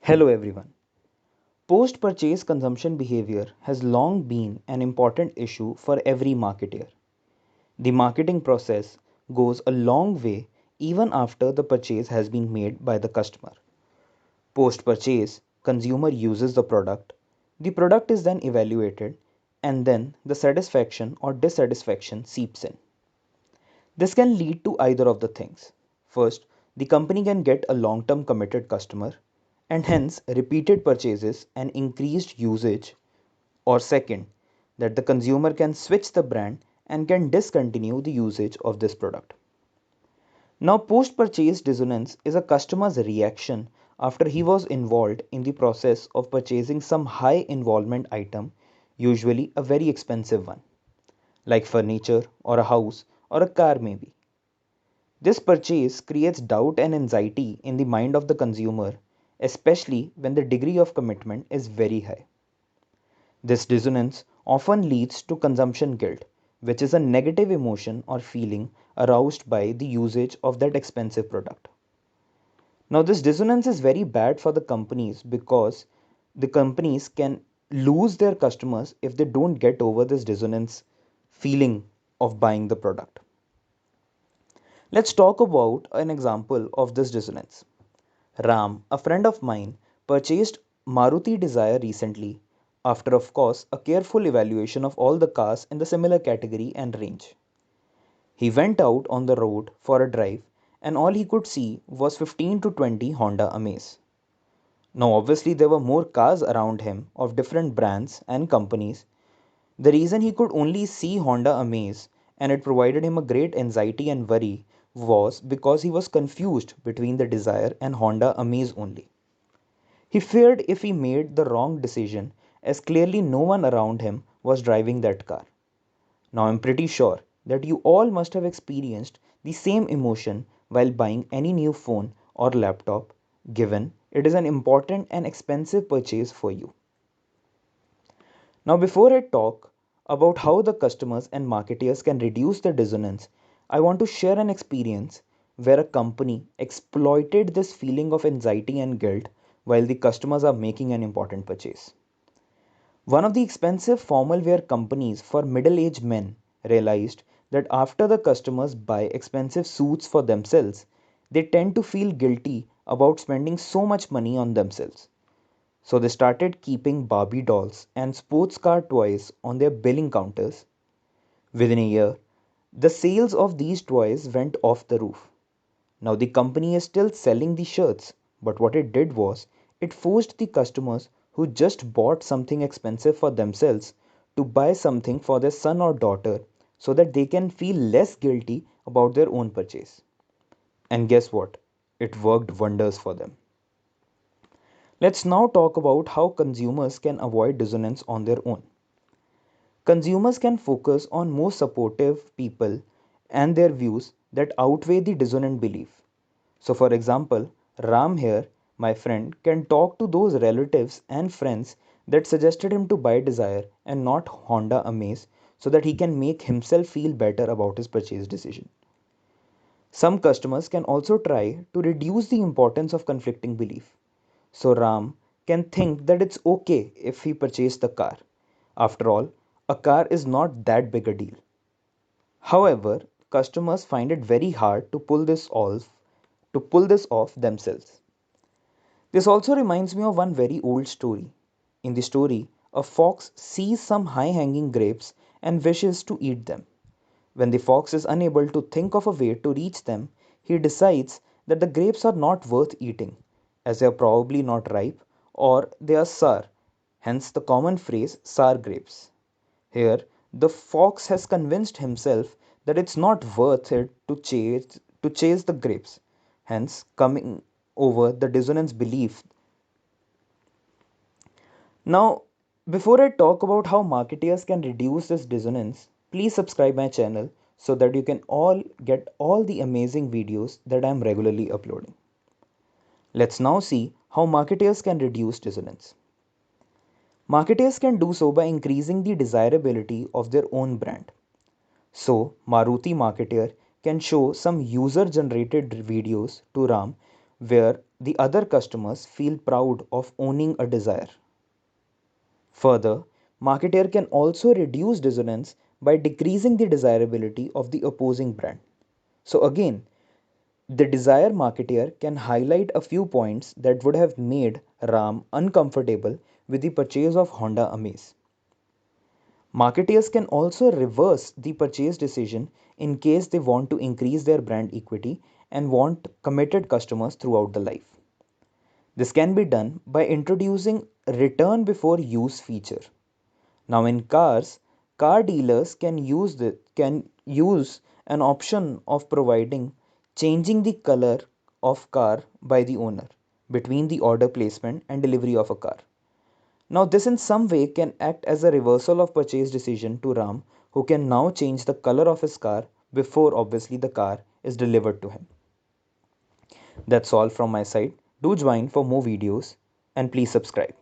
Hello everyone. Post purchase consumption behavior has long been an important issue for every marketer. The marketing process goes a long way even after the purchase has been made by the customer. Post purchase, consumer uses the product is then evaluated, and then the satisfaction or dissatisfaction seeps in. This can lead to either of the things. First, the company can get a long term committed customer and hence repeated purchases and increased usage, or second, that the consumer can switch the brand and can discontinue the usage of this product. Now, post purchase dissonance is a customer's reaction after he was involved in the process of purchasing some high involvement item, usually a very expensive one, like furniture or a house or a car, maybe. This purchase creates doubt and anxiety in the mind of the consumer, especially when the degree of commitment is very high. This dissonance often leads to consumption guilt, which is a negative emotion or feeling aroused by the usage of that expensive product. Now, this dissonance is very bad for the companies because the companies can lose their customers if they don't get over this dissonance feeling of buying the product. Let's talk about an example of this dissonance. Ram, a friend of mine, purchased Maruti Desire recently after, of course, a careful evaluation of all the cars in the similar category and range. He went out on the road for a drive and all he could see was 15 to 20 Honda Amaze. Now, obviously, there were more cars around him of different brands and companies. The reason he could only see Honda Amaze and it provided him a great anxiety and worry was because he was confused between the Desire and Honda Amaze only. He feared if he made the wrong decision, as clearly no one around him was driving that car. Now, I'm pretty sure that you all must have experienced the same emotion while buying any new phone or laptop, given it is an important and expensive purchase for you. Now, before I talk about how the customers and marketers can reduce the dissonance, I want to share an experience where a company exploited this feeling of anxiety and guilt while the customers are making an important purchase. One of the expensive formal wear companies for middle aged men realized that after the customers buy expensive suits for themselves, they tend to feel guilty about spending so much money on themselves. So they started keeping Barbie dolls and sports car toys on their billing counters. Within a year, the sales of these toys went off the roof. Now the company is still selling the shirts, but what it did was it forced the customers who just bought something expensive for themselves to buy something for their son or daughter so that they can feel less guilty about their own purchase. And guess what? It worked wonders for them. Let's now talk about how consumers can avoid dissonance on their own. Consumers can focus on more supportive people and their views that outweigh the dissonant belief. So, for example, Ram here, my friend, can talk to those relatives and friends that suggested him to buy Desire and not Honda Amaze so that he can make himself feel better about his purchase decision. Some customers can also try to reduce the importance of conflicting belief. So Ram can think that it's okay if he purchased the car. After all, a car is not that big a deal. However, customers find it very hard to pull this off themselves. This also reminds me of one very old story. In the story, a fox sees some high hanging grapes and wishes to eat them. When the fox is unable to think of a way to reach them, he decides that the grapes are not worth eating, as they are probably not ripe or they are sour, hence the common phrase sour grapes. Here, the fox has convinced himself that it's not worth it to chase the grapes, hence coming over the dissonance belief. Now, before I talk about how marketeers can reduce this dissonance, please subscribe my channel so that you can all get all the amazing videos that I am regularly uploading. Let's now see how marketeers can reduce dissonance. Marketers can do so by increasing the desirability of their own brand. So, Maruti marketer can show some user generated videos to Ram where the other customers feel proud of owning a desire. Further, marketer can also reduce dissonance by decreasing the desirability of the opposing brand. So again, the desire marketer can highlight a few points that would have made Ram uncomfortable with the purchase of Honda Amaze. Marketers can also reverse the purchase decision in case they want to increase their brand equity and want committed customers throughout the life. This can be done by introducing return before use feature. Now in cars, car dealers can use an option of providing changing the color of car by the owner between the order placement and delivery of a car. Now this in some way can act as a reversal of purchase decision to Ram, who can now change the color of his car before obviously the car is delivered to him. That's all from my side. Do join for more videos and please subscribe.